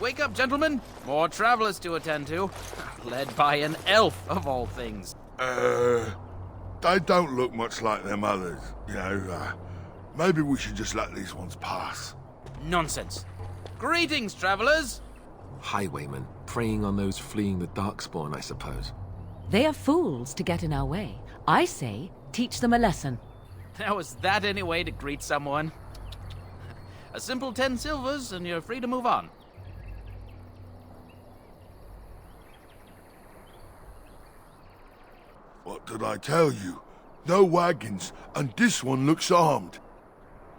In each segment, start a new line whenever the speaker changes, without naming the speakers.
Wake up, gentlemen. More travelers to attend to. Led by an elf, of all things.
They don't look much like them others, you know. Maybe we should just let these ones pass.
Nonsense. Greetings, travelers.
Highwaymen, preying on those fleeing the Darkspawn, I suppose.
They are fools to get in our way. I say, teach them a lesson.
Now, is that any way to greet someone? A simple 10 silvers, and you're free to move on.
What did I tell you? No wagons, and this one looks armed.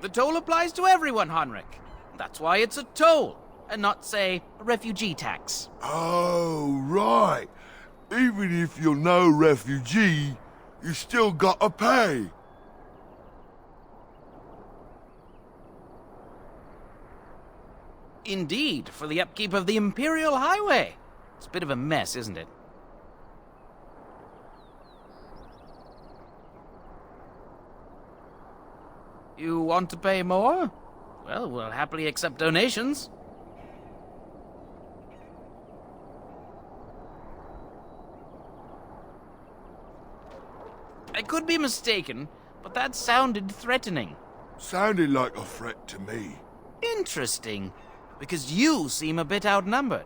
The toll applies to everyone, Heinrich. That's why it's a toll, and not, say, a refugee tax.
Oh, right. Even if you're no refugee, you still gotta pay.
Indeed, for the upkeep of the Imperial Highway. It's a bit of a mess, isn't it? You want to pay more? Well, we'll happily accept donations. I could be mistaken, but that sounded threatening.
Sounded like a threat to me.
Interesting, because you seem a bit outnumbered.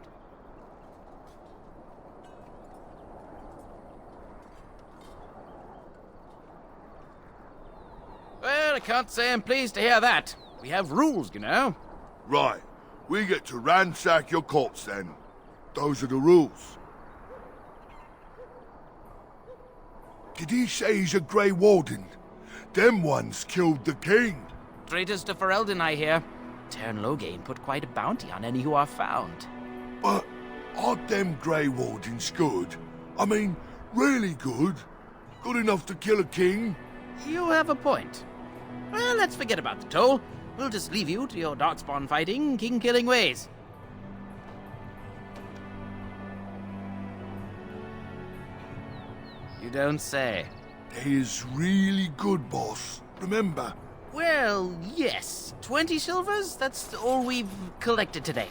Well, I can't say I'm pleased to hear that. We have rules, you know.
Right. We get to ransack your corpse then. Those are the rules. Did he say he's a Grey Warden? Them ones killed the king.
Traitors to Ferelden, I hear. Tern Loghain put quite a bounty on any who are found.
But aren't them Grey Wardens good? I mean, really good? Good enough to kill a king?
You have a point. Well, let's forget about the toll. We'll just leave you to your darkspawn fighting, king-killing ways. You don't say.
They is really good, boss. Remember?
Well, yes. 20 silvers? That's all we've collected today.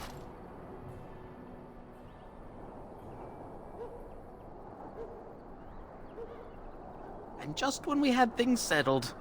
And just when we had things settled...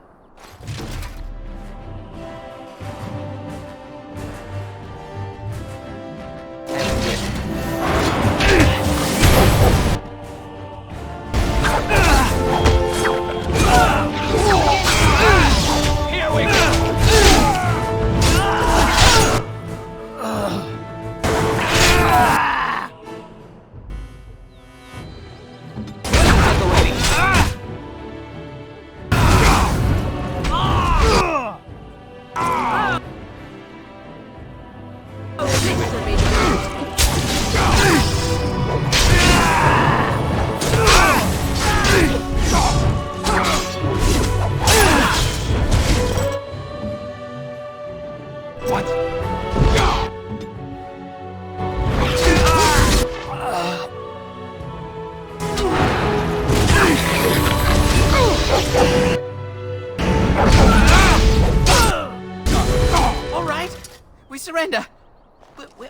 Surrender.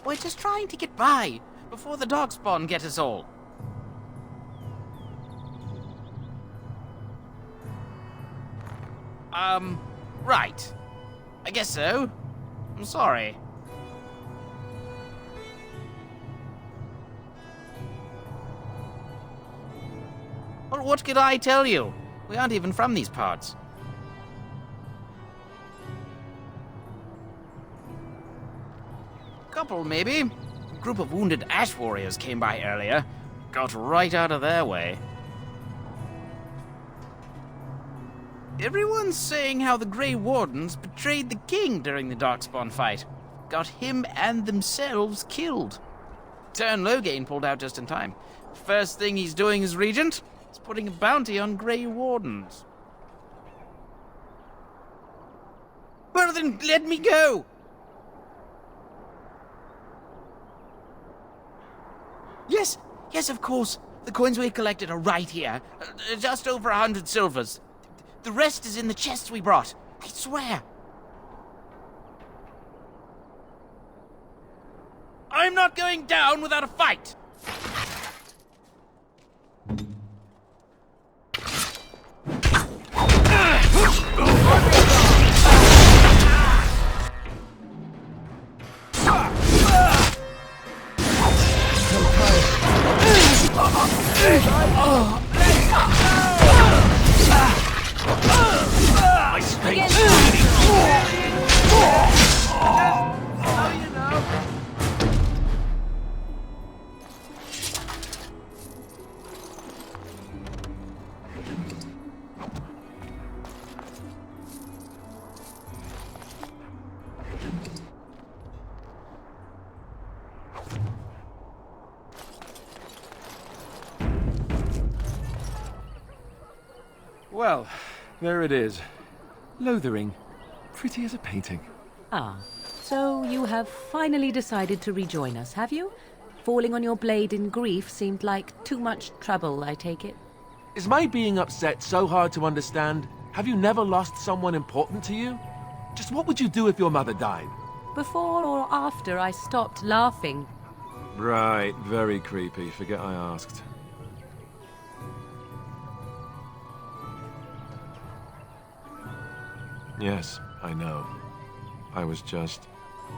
We're just trying to get by before the Darkspawn get us all. Right. I guess so. I'm sorry. Well, what could I tell you? We aren't even from these parts. Couple, maybe. A group of wounded ash warriors came by earlier. Got right out of their way. Everyone's saying how the Grey Wardens betrayed the king during the Darkspawn fight. Got him and themselves killed. Tern Loghain pulled out just in time. First thing he's doing as regent is putting a bounty on Grey Wardens. Well then, let me go! Yes, of course. The coins we collected are right here. Just over 100 silvers. The rest is in the chests we brought. I swear. I'm not going down without a fight!
My strength. Well, there it is. Lothering. Pretty as a painting.
Ah, so you have finally decided to rejoin us, have you? Falling on your blade in grief seemed like too much trouble, I take it.
Is my being upset so hard to understand? Have you never lost someone important to you? Just what would you do if your mother died?
Before or after I stopped laughing?
Right, very creepy. Forget I asked. Yes, I know. I was just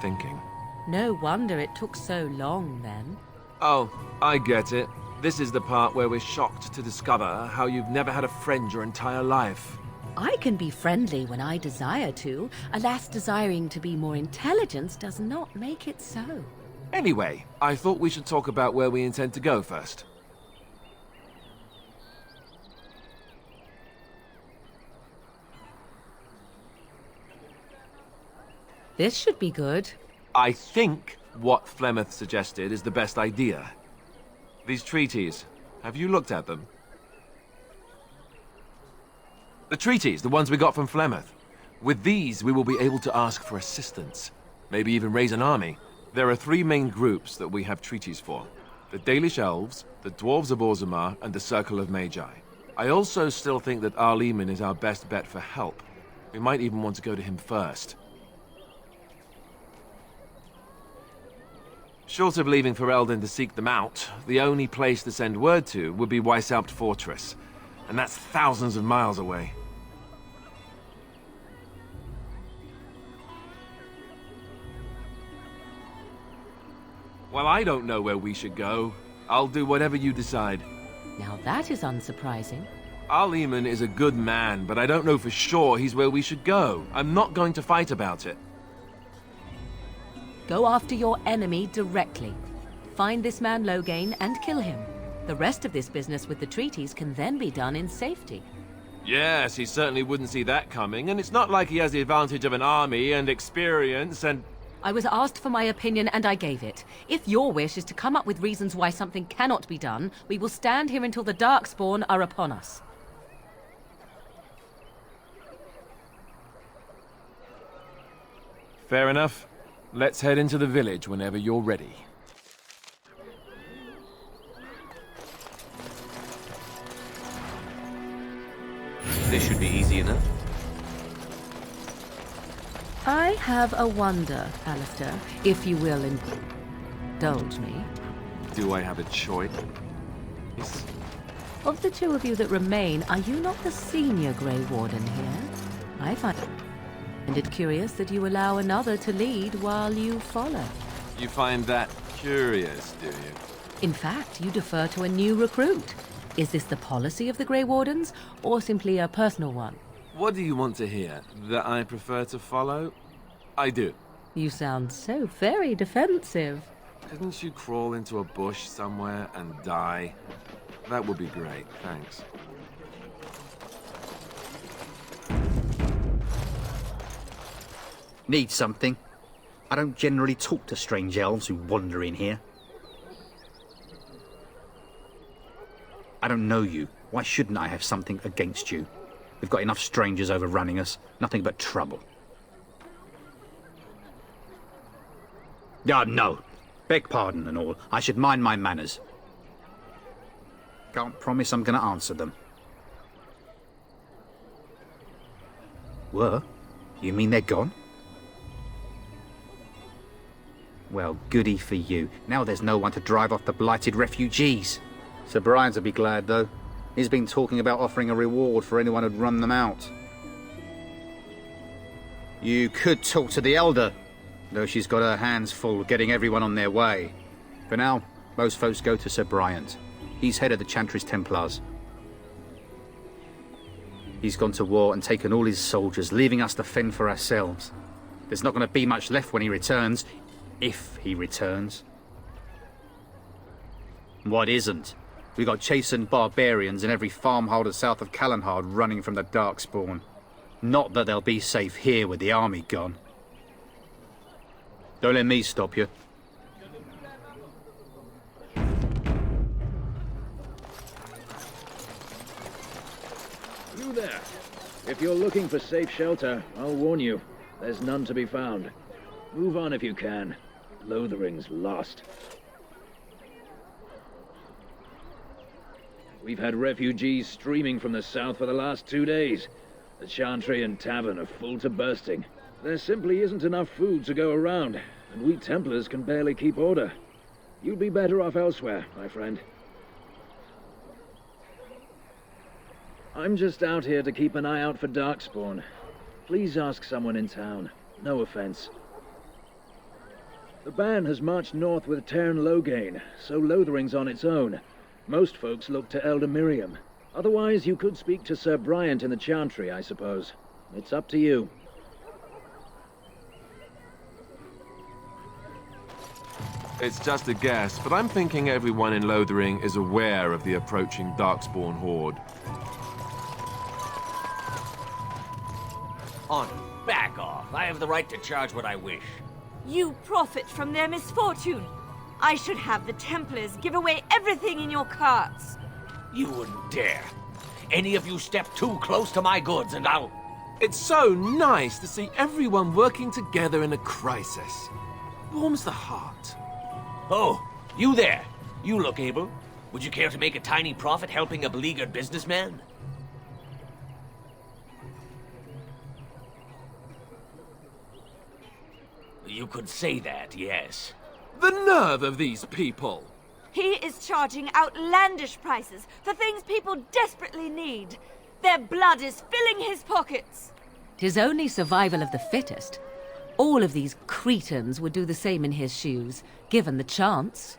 thinking.
No wonder it took so long, then.
Oh, I get it. This is the part where we're shocked to discover how you've never had a friend your entire life.
I can be friendly when I desire to. Alas, desiring to be more intelligent does not make it so.
Anyway, I thought we should talk about where we intend to go first.
This should be good.
I think what Flemeth suggested is the best idea. These treaties, have you looked at them? The treaties, the ones we got from Flemeth. With these, we will be able to ask for assistance. Maybe even raise an army. There are 3 main groups that we have treaties for. The Dalish Elves, the Dwarves of Orzammar, and the Circle of Magi. I also still think that Arleman is our best bet for help. We might even want to go to him first. Short of leaving Ferelden to seek them out, the only place to send word to would be Weishaupt Fortress. And that's thousands of miles away. Well, I don't know where we should go. I'll do whatever you decide.
Now that is unsurprising.
Arleman is a good man, but I don't know for sure he's where we should go. I'm not going to fight about it.
Go after your enemy directly. Find this man Loghain and kill him. The rest of this business with the treaties can then be done in safety.
Yes, he certainly wouldn't see that coming, and it's not like he has the advantage of an army and experience and...
I was asked for my opinion and I gave it. If your wish is to come up with reasons why something cannot be done, we will stand here until the Darkspawn are upon us.
Fair enough. Let's head into the village whenever you're ready.
This should be easy enough.
I have a wonder, Alistair, if you will indulge me.
Do I have a choice?
Of the 2 of you that remain, are you not the senior Grey Warden here? I find it curious that you allow another to lead while you follow.
You find that curious, do you?
In fact, you defer to a new recruit. Is this the policy of the Grey Wardens, or simply a personal one?
What do you want to hear? That I prefer to follow? I do.
You sound so very defensive.
Couldn't you crawl into a bush somewhere and die? That would be great, thanks.
Need something? I don't generally talk to strange elves who wander in here. I don't know you. Why shouldn't I have something against you? We've got enough strangers overrunning us. Nothing but trouble. No. Beg pardon and all. I should mind my manners. Can't promise I'm going to answer them. Were? You mean they're gone? Well, goody for you. Now there's no one to drive off the blighted refugees. Sir Brian's will be glad, though. He's been talking about offering a reward for anyone who'd run them out. You could talk to the Elder, though she's got her hands full getting everyone on their way. For now, most folks go to Sir Bryant. He's head of the Chantry's Templars. He's gone to war and taken all his soldiers, leaving us to fend for ourselves. There's not going to be much left when he returns, if he returns. What isn't? We got chastened barbarians in every farmholder south of Callanhard running from the Darkspawn. Not that they'll be safe here with the army gone. Don't let me stop you.
You there. If you're looking for safe shelter, I'll warn you. There's none to be found. Move on if you can. Lothering's lost. We've had refugees streaming from the south for the last 2 days. The Chantry and Tavern are full to bursting. There simply isn't enough food to go around, and we Templars can barely keep order. You'd be better off elsewhere, my friend. I'm just out here to keep an eye out for Darkspawn. Please ask someone in town. No offense. The band has marched north with Tern Loghain, so Lothering's on its own. Most folks look to Elder Miriam. Otherwise, you could speak to Sir Bryant in the Chantry, I suppose. It's up to you.
It's just a guess, but I'm thinking everyone in Lothering is aware of the approaching Darkspawn horde.
On, back off. I have the right to charge what I wish.
You profit from their misfortune. I should have the Templars give away everything in your carts.
You wouldn't dare. Any of you step too close to my goods and I'll...
It's so nice to see everyone working together in a crisis. Warms the heart.
Oh, you there. You look able. Would you care to make a tiny profit helping a beleaguered businessman? You could say that, yes.
The nerve of these people!
He is charging outlandish prices for things people desperately need. Their blood is filling his pockets.
'Tis only survival of the fittest. All of these cretins would do the same in his shoes, given the chance.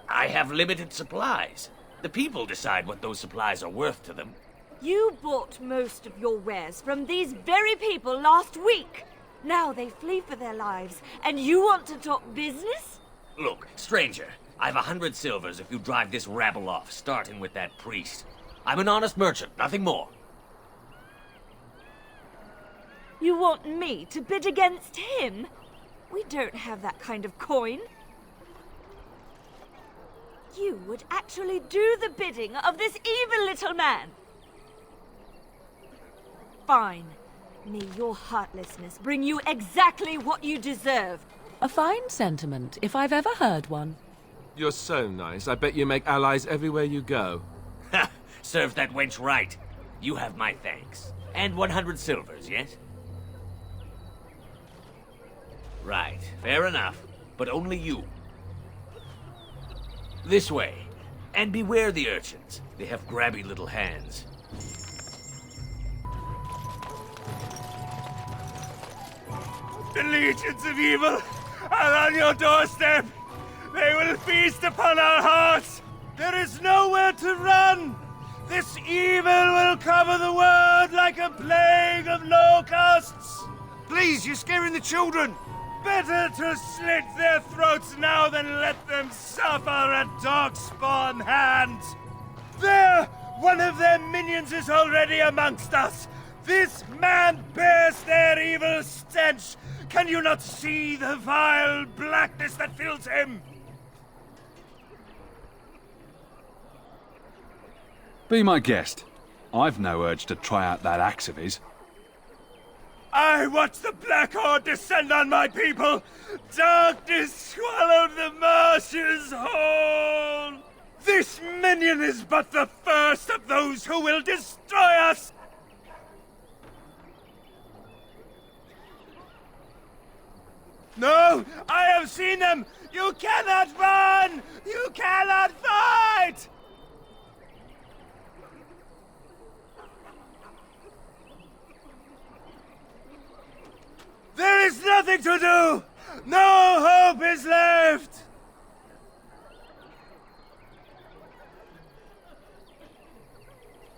I have limited supplies. The people decide what those supplies are worth to them.
You bought most of your wares from these very people last week. Now they flee for their lives, and you want to talk business?
Look, stranger, I've 100 silvers if you drive this rabble off, starting with that priest. I'm an honest merchant, nothing more.
You want me to bid against him? We don't have that kind of coin. You would actually do the bidding of this evil little man. Fine. May your heartlessness bring you exactly what you deserve.
A fine sentiment, if I've ever heard one.
You're so nice. I bet you make allies everywhere you go.
Ha! Serve that wench right. You have my thanks. And 100 silvers, yes? Right, fair enough. But only you. This way. And beware the urchins. They have grabby little hands.
The legions of evil are on your doorstep. They will feast upon our hearts. There is nowhere to run. This evil will cover the world like a plague of locusts.
Please, you're scaring the children.
Better to slit their throats now than let them suffer at Darkspawn hands. There! One of their minions is already amongst us. This man bears their evil stench. Can you not see the vile blackness that fills him?
Be my guest. I've no urge to try out that axe of his.
I watched the Black Horde descend on my people. Darkness swallowed the marshes whole. This minion is but the first of those who will destroy us. No! I have seen them! You cannot run! You cannot fight! There is nothing to do! No hope is left!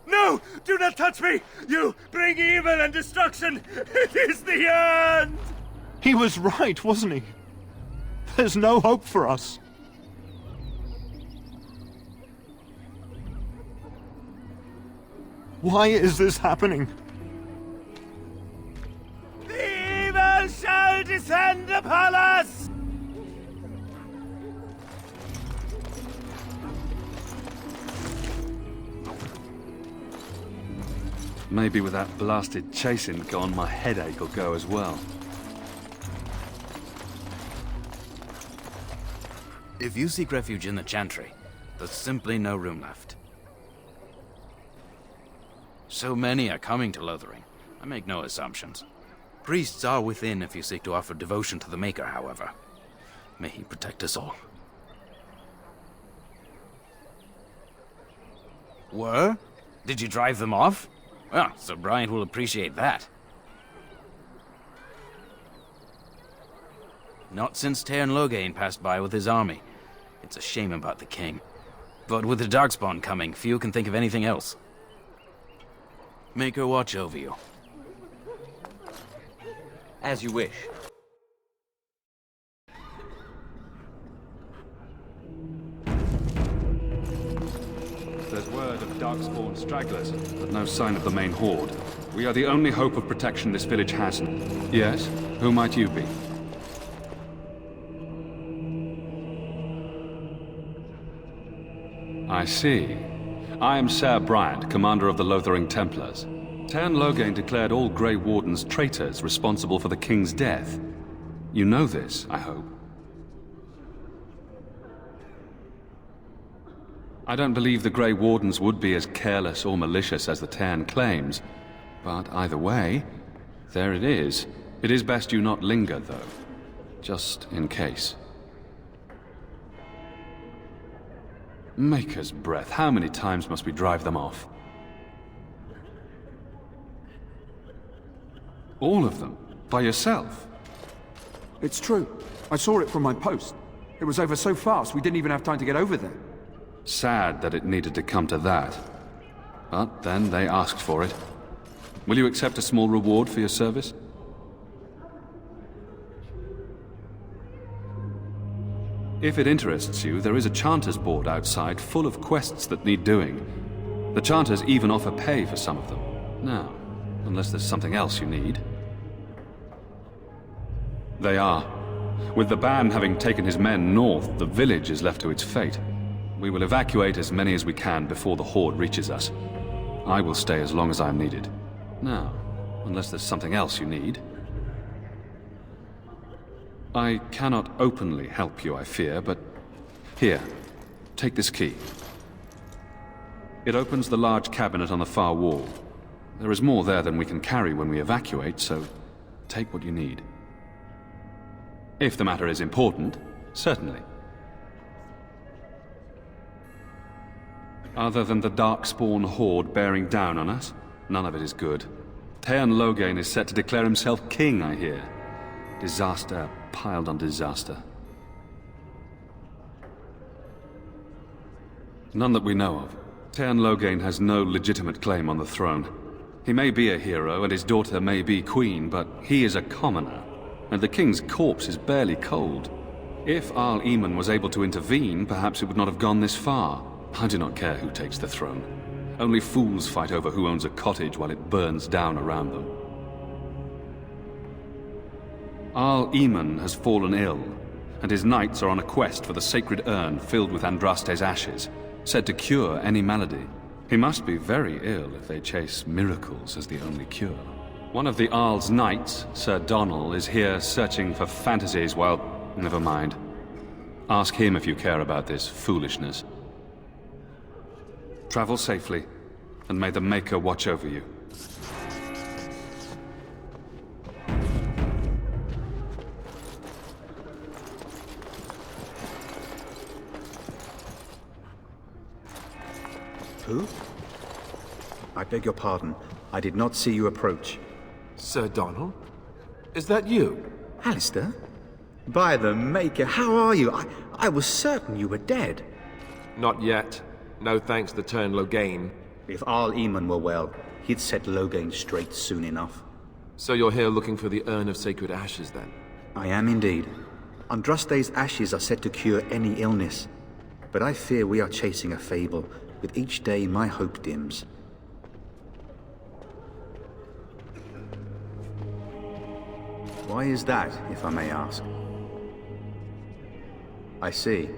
No! Do not touch me! You bring evil and destruction! It is the end!
He was right, wasn't he? There's no hope for us. Why is this happening?
The evil shall descend upon us!
Maybe with that blasted chasing gone, my headache will go as well.
If you seek refuge in the Chantry, there's simply no room left. So many are coming to Lothering. I make no assumptions. Priests are within if you seek to offer devotion to the Maker, however. May he protect us all. Were? Did you drive them off? Well, Sir Bryant will appreciate that. Not since Teyrn Loghain passed by with his army. It's a shame about the king. But with the Darkspawn coming, few can think of anything else. Make her watch over you.
As you wish.
There's word of Darkspawn stragglers, but no sign of the main horde. We are the only hope of protection this village has. Yes? Who might you be? I see. I am Sir Bryant, commander of the Lothering Templars. Teyrn Loghain declared all Grey Wardens traitors responsible for the king's death. You know this, I hope. I don't believe the Grey Wardens would be as careless or malicious as the Teyrn claims. But either way, there it is. It is best you not linger, though. Just in case. Maker's breath, how many times must we drive them off? All of them? By yourself?
It's true. I saw it from my post. It was over so fast we didn't even have time to get over there.
Sad that it needed to come to that. But then they asked for it. Will you accept a small reward for your service? If it interests you, there is a Chanter's board outside full of quests that need doing. The Chanters even offer pay for some of them. Now, unless there's something else you need. They are. With the ban having taken his men north, the village is left to its fate. We will evacuate as many as we can before the horde reaches us. I will stay as long as I am needed. Now, unless there's something else you need. I cannot openly help you, I fear, but... Here, take this key. It opens the large cabinet on the far wall. There is more there than we can carry when we evacuate, so take what you need. If the matter is important, certainly. Other than the Darkspawn horde bearing down on us, none of it is good. Teyrn Loghain is set to declare himself king, I hear. Disaster piled on disaster. None that we know of. Teyrn Loghain has no legitimate claim on the throne. He may be a hero and his daughter may be queen, but he is a commoner, and the king's corpse is barely cold. If Arl Eamon was able to intervene, perhaps it would not have gone this far. I do not care who takes the throne. Only fools fight over who owns a cottage while it burns down around them. Arl Eamon has fallen ill, and his knights are on a quest for the sacred urn filled with Andraste's ashes, said to cure any malady. He must be very ill if they chase miracles as the only cure. One of the Arl's knights, Sir Donnell, is here searching for fantasies while... Never mind. Ask him if you care about this foolishness. Travel safely, and may the Maker watch over you.
Who? I beg your pardon. I did not see you approach.
Sir Donald? Is that you?
Alistair? By the Maker, how are you? I was certain you were dead.
Not yet. No thanks to Tern Loghain.
If Arl Eamon were well, he'd set Loghain straight soon enough.
So you're here looking for the Urn of Sacred Ashes, then?
I am indeed. Andraste's ashes are said to cure any illness. But I fear we are chasing a fable. With each day, my hope dims. Why is that, if I may ask? I see.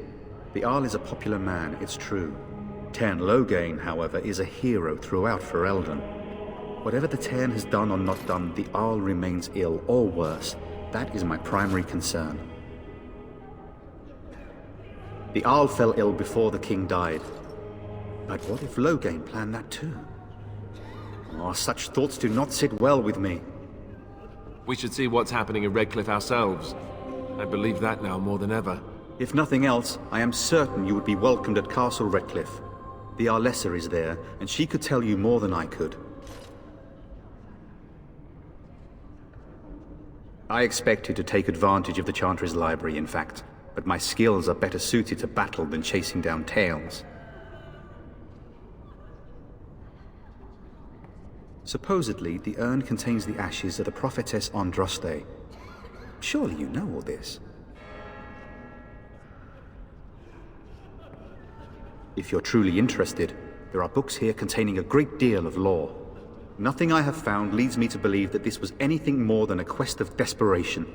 The Arl is a popular man, it's true. Tern Loghain, however, is a hero throughout Ferelden. Whatever the Tern has done or not done, the Arl remains ill, or worse. That is my primary concern. The Arl fell ill before the king died. But what if Loghain planned that too? Oh, such thoughts do not sit well with me.
We should see what's happening in Redcliffe ourselves. I believe that now more than ever.
If nothing else, I am certain you would be welcomed at Castle Redcliffe. The Arlessa is there, and she could tell you more than I could. I expected to take advantage of the Chantry's library, in fact, but my skills are better suited to battle than chasing down tales. Supposedly, the urn contains the ashes of the prophetess Andraste. Surely you know all this. If you're truly interested, there are books here containing a great deal of lore. Nothing I have found leads me to believe that this was anything more than a quest of desperation.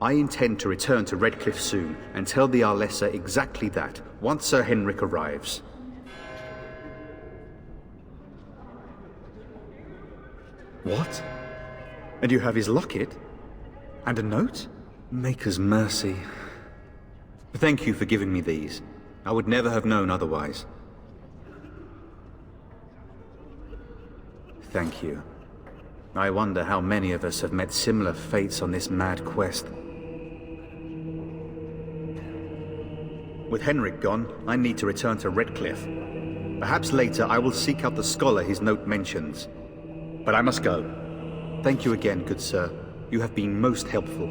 I intend to return to Redcliffe soon and tell the Arlessa exactly that, once Sir Henrik arrives. What? And you have his locket? And a note? Maker's mercy. Thank you for giving me these. I would never have known otherwise. Thank you. I wonder how many of us have met similar fates on this mad quest. With Henrik gone, I need to return to Redcliffe. Perhaps later I will seek out the scholar his note mentions. But I must go. Thank you again, good sir. You have been most helpful.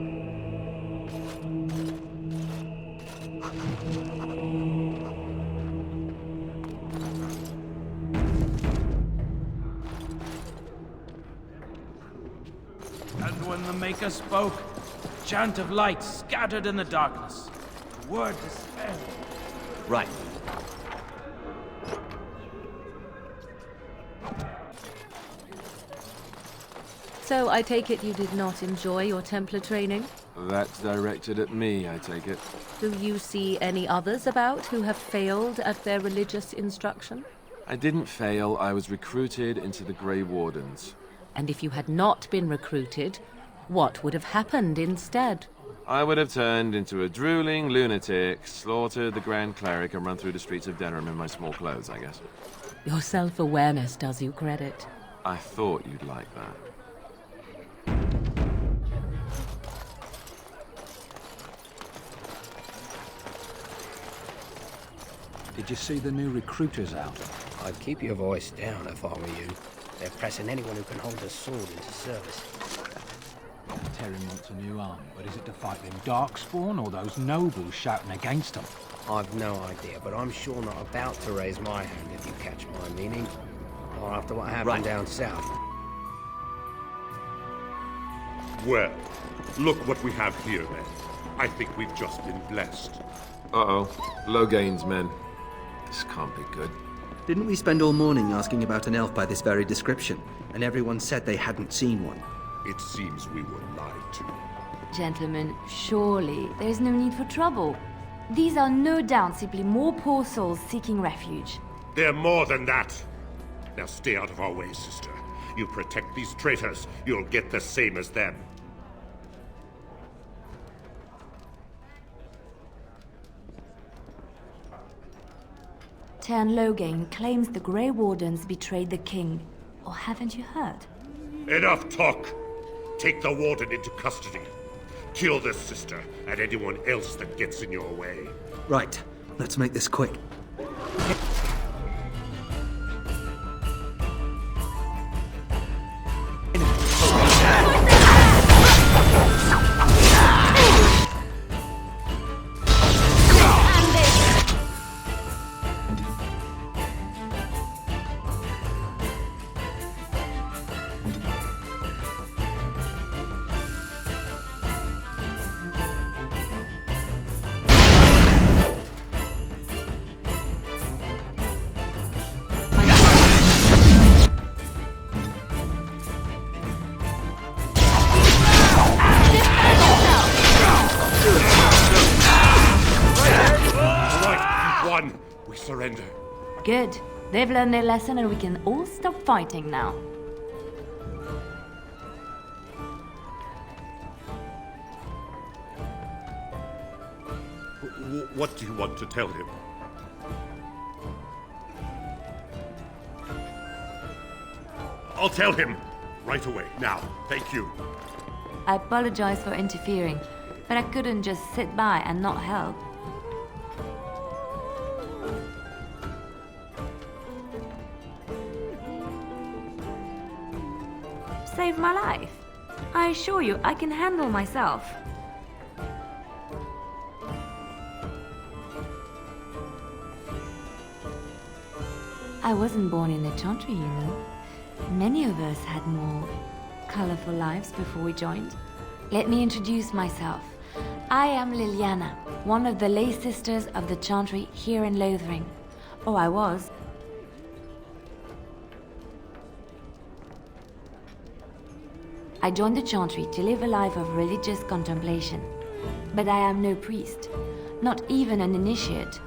And when the Maker spoke, a chant of light scattered in the darkness. The word dispelled.
Right.
So I take it you did not enjoy your Templar training?
That's directed at me, I take it.
Do you see any others about who have failed at their religious instruction?
I didn't fail, I was recruited into the Grey Wardens.
And if you had not been recruited, what would have happened instead?
I would have turned into a drooling lunatic, slaughtered the Grand Cleric, and run through the streets of Denham in my small clothes, I guess.
Your self-awareness does you credit.
I thought you'd like that.
Did you see the new recruiters out?
I'd keep your voice down if I were you. They're pressing anyone who can hold a sword into service.
Terran wants a new army, but is it to fight them Darkspawn or those nobles shouting against them?
I've no idea, but I'm sure not about to raise my hand if you catch my meaning. Or after what happened down south.
Well, look what we have here, then. I think we've just been blessed.
Uh-oh. Loghain's men. This can't be good.
Didn't we spend all morning asking about an elf by this very description, and everyone said they hadn't seen one?
It seems we were lied to.
Gentlemen, surely there's no need for trouble. These are no doubt simply more poor souls seeking refuge.
They're more than that. Now stay out of our way, sister. You protect these traitors, you'll get the same as them.
Tern Loghain claims the Grey Wardens betrayed the king. Or haven't you heard?
Enough talk! Take the warden into custody. Kill this sister and anyone else that gets in your way.
Right, let's make this quick.
on! We surrender.
Good. They've learned their lesson and we can all stop fighting now.
What do you want to tell him? I'll tell him! Right away, now. Thank you.
I apologize for interfering, but I couldn't just sit by and not help. Saved my life. I assure you, I can handle myself. I wasn't born in the Chantry, you know. Many of us had more colorful lives before we joined. Let me introduce myself. I am Leliana, one of the lay sisters of the Chantry here in Lothering. Oh, I was. I joined the Chantry to live a life of religious contemplation. But I am no priest, not even an initiate.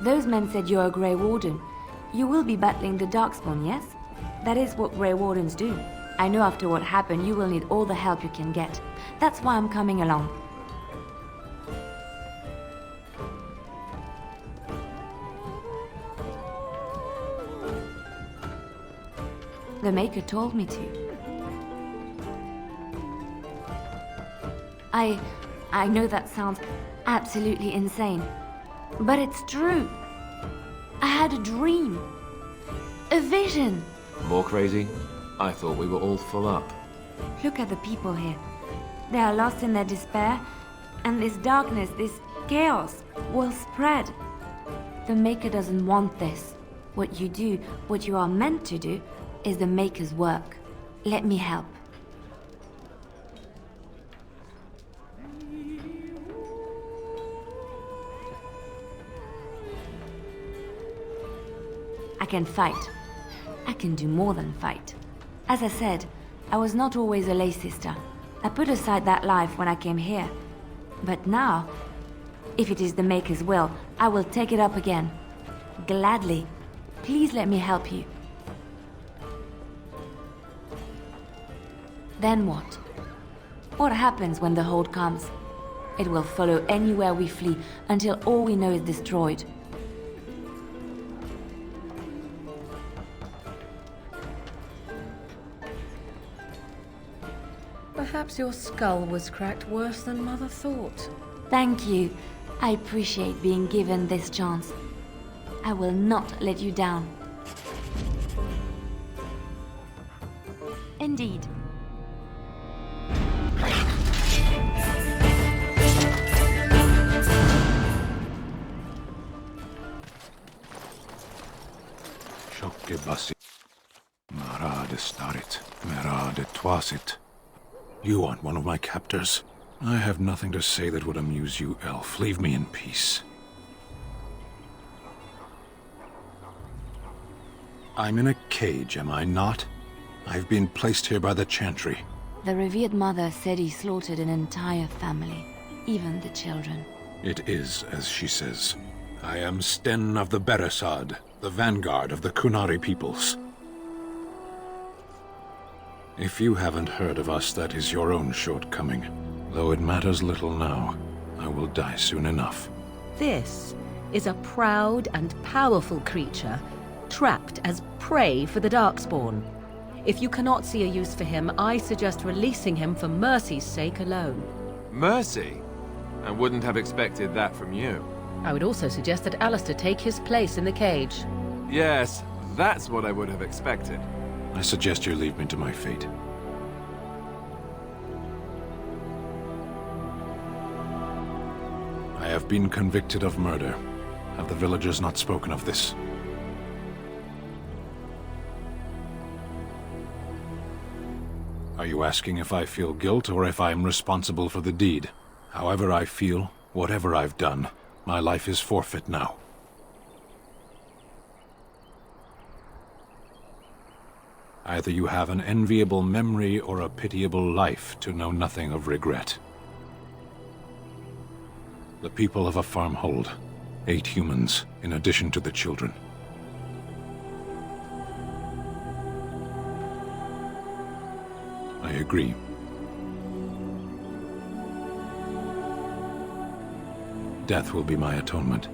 Those men said you're a Grey Warden. You will be battling the Darkspawn, yes? That is what Grey Wardens do. I know after what happened, you will need all the help you can get. That's why I'm coming along. The Maker told me to. I know that sounds absolutely insane. But it's true. I had a dream. A vision.
More crazy? I thought we were all full up.
Look at the people here. They are lost in their despair, and this darkness, this chaos, will spread. The Maker doesn't want this. What you do, what you are meant to do, is the Maker's work. Let me help. I can fight. I can do more than fight. As I said, I was not always a lay sister. I put aside that life when I came here. But now, if it is the Maker's will, I will take it up again. Gladly. Please let me help you. Then what? What happens when the Horde comes? It will follow anywhere we flee until all we know is destroyed.
Perhaps your skull was cracked worse than Mother thought.
Thank you. I appreciate being given this chance. I will not let you down. Indeed.
Shokke basi. Marade starit, merade twasit. You aren't one of my captors. I have nothing to say that would amuse you, elf. Leave me in peace. I'm in a cage, am I not? I've been placed here by the Chantry.
The revered mother said he slaughtered an entire family, even the children.
It is as she says. I am Sten of the Redesigned, the vanguard of the Kunari peoples. If you haven't heard of us, that is your own shortcoming. Though it matters little now, I will die soon enough.
This is a proud and powerful creature, trapped as prey for the Darkspawn. If you cannot see a use for him, I suggest releasing him for mercy's sake alone.
Mercy? I wouldn't have expected that from you.
I would also suggest that Alistair take his place in the cage.
Yes, that's what I would have expected.
I suggest you leave me to my fate. I have been convicted of murder. Have the villagers not spoken of this? Are you asking if I feel guilt or if I am responsible for the deed? However I feel, whatever I've done, my life is forfeit now. Either you have an enviable memory or a pitiable life to know nothing of regret. The people of a farmhold. 8 humans, in addition to the children. I agree. Death will be my atonement.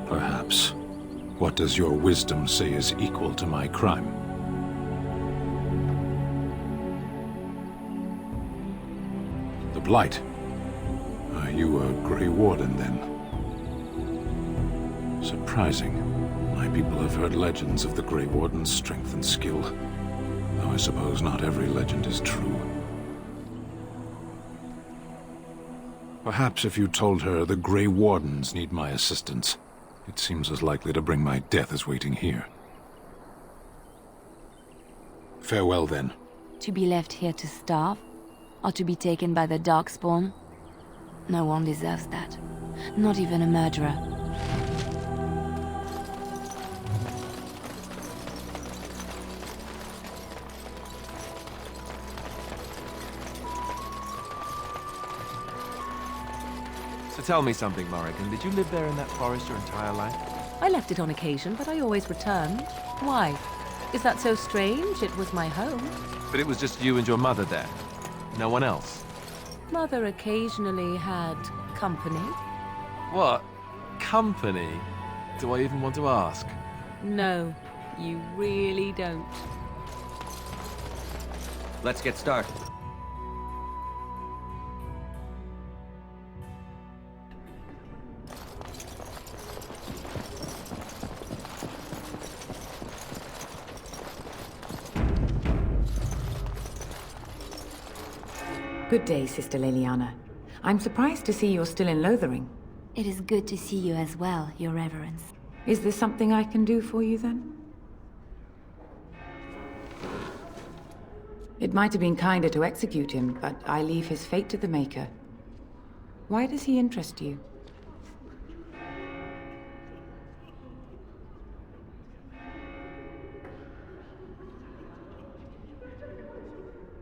Perhaps. What does your wisdom say is equal to my crime? The Blight. Are you a Grey Warden, then? Surprising. My people have heard legends of the Grey Warden's strength and skill. Though I suppose not every legend is true. Perhaps if you told her the Grey Wardens need my assistance, it seems as likely to bring my death as waiting here. Farewell, then.
To be left here to starve? Or to be taken by the Darkspawn? No one deserves that. Not even a murderer.
So tell me something, Morrigan. Did you live there in that forest your entire life?
I left it on occasion, but I always returned. Why? Is that so strange? It was my home.
But it was just you and your mother there? No one else?
Mother occasionally had company.
What? Company? Do I even want to ask?
No, you really don't.
Let's get started.
Good day, Sister Leliana. I'm surprised to see you're still in Lothering.
It is good to see you as well, Your Reverence.
Is there something I can do for you, then? It might have been kinder to execute him, but I leave his fate to the Maker. Why does he interest you?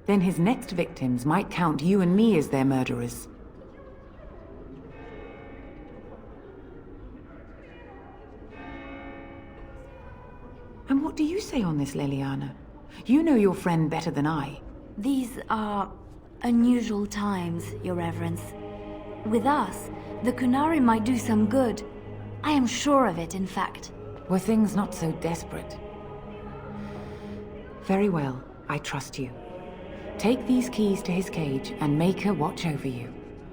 Then his next victims might count you and me as their murderers. And what do you say on this, Leliana? You know your friend better than I.
These are unusual times, Your Reverence. With us, the Kunari might do some good. I am sure of it, in fact.
Were things not so desperate? Very well, I trust you. Take these keys to his cage and make her watch over you.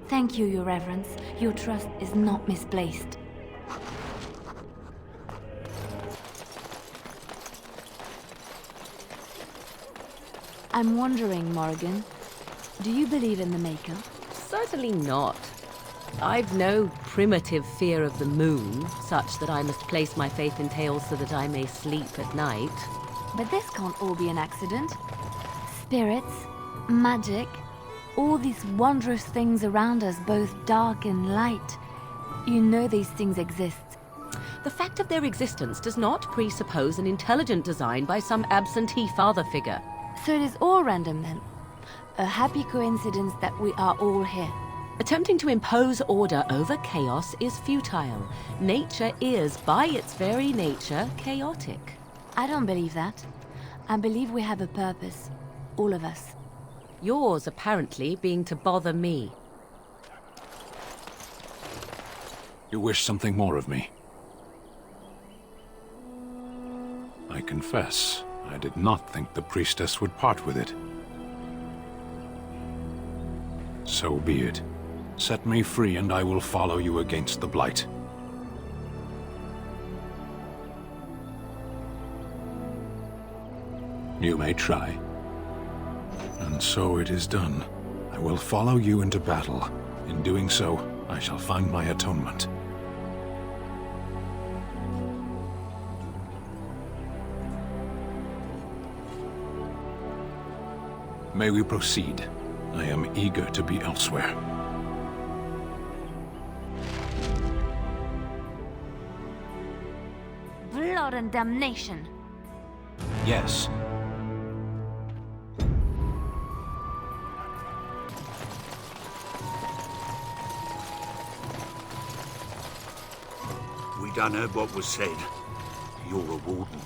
Thank you, Your Reverence. Your trust is not misplaced. I'm wondering, Morrigan, do you believe in the Maker?
Certainly not. I've no primitive fear of the moon, such that I must place my faith in tales so that I may sleep at night.
But this can't all be an accident. Spirits, magic, all these wondrous things around us, both dark and light. You know these things exist.
The fact of their existence does not presuppose an intelligent design by some absentee father figure.
So it is all random then. A happy coincidence that we are all here.
Attempting to impose order over chaos is futile. Nature is, by its very nature, chaotic.
I don't believe that. I believe we have a purpose. All of us.
Yours, apparently, being to bother me.
You wish something more of me? I confess, I did not think the priestess would part with it. So be it. Set me free and I will follow you against the Blight. You may try. And so it is done. I will follow you into battle. In doing so, I shall find my atonement. May we proceed? I am eager to be elsewhere.
Blood and damnation.
Yes.
done heard what was said. You're a warden.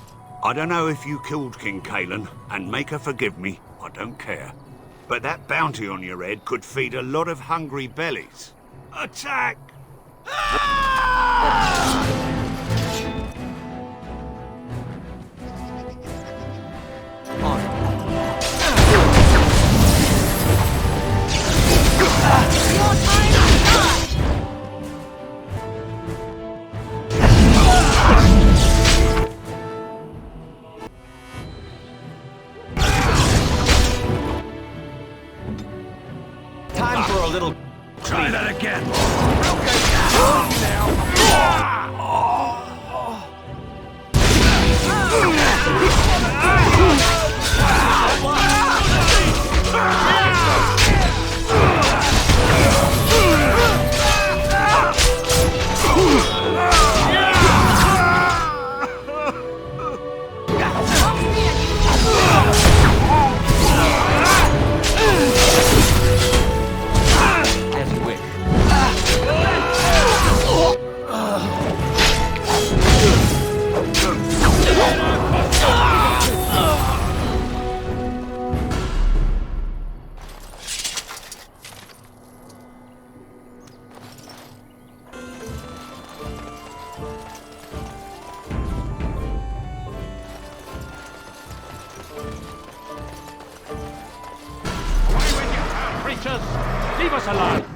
I don't know if you killed King Kalen, and make her forgive me, I don't care. But that bounty on your head could feed a lot of hungry bellies. Attack!
Time for a little...
Try that again.
Leave us alone!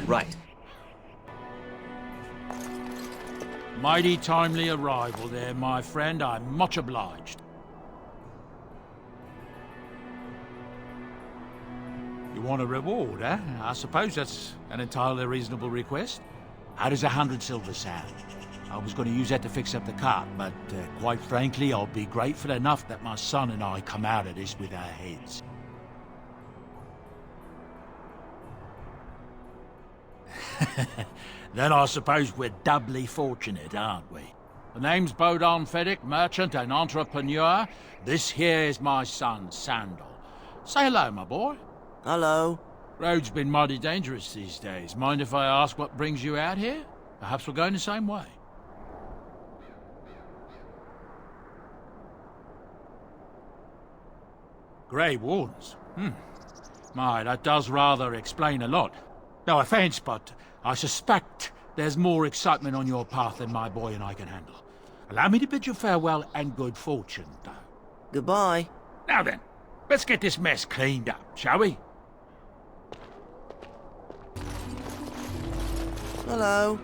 Right.
Mighty timely arrival there, my friend. I'm much obliged. You want a reward, eh? I suppose that's an entirely reasonable request. How does 100 silver sound? I was going to use that to fix up the cart, but quite frankly, I'll be grateful enough that my son and I come out of this with our heads. Then I suppose we're doubly fortunate, aren't we? The name's Bodon Feddick, merchant and entrepreneur. This here is my son, Sandal. Say hello, my boy.
Hello.
Road's been mighty dangerous these days. Mind if I ask what brings you out here? Perhaps we're going the same way. Grey Wardens? My, that does rather explain a lot. No offense, but I suspect there's more excitement on your path than my boy and I can handle. Allow me to bid you farewell and good fortune, though.
Goodbye.
Now then, let's get this mess cleaned up, shall we?
Hello.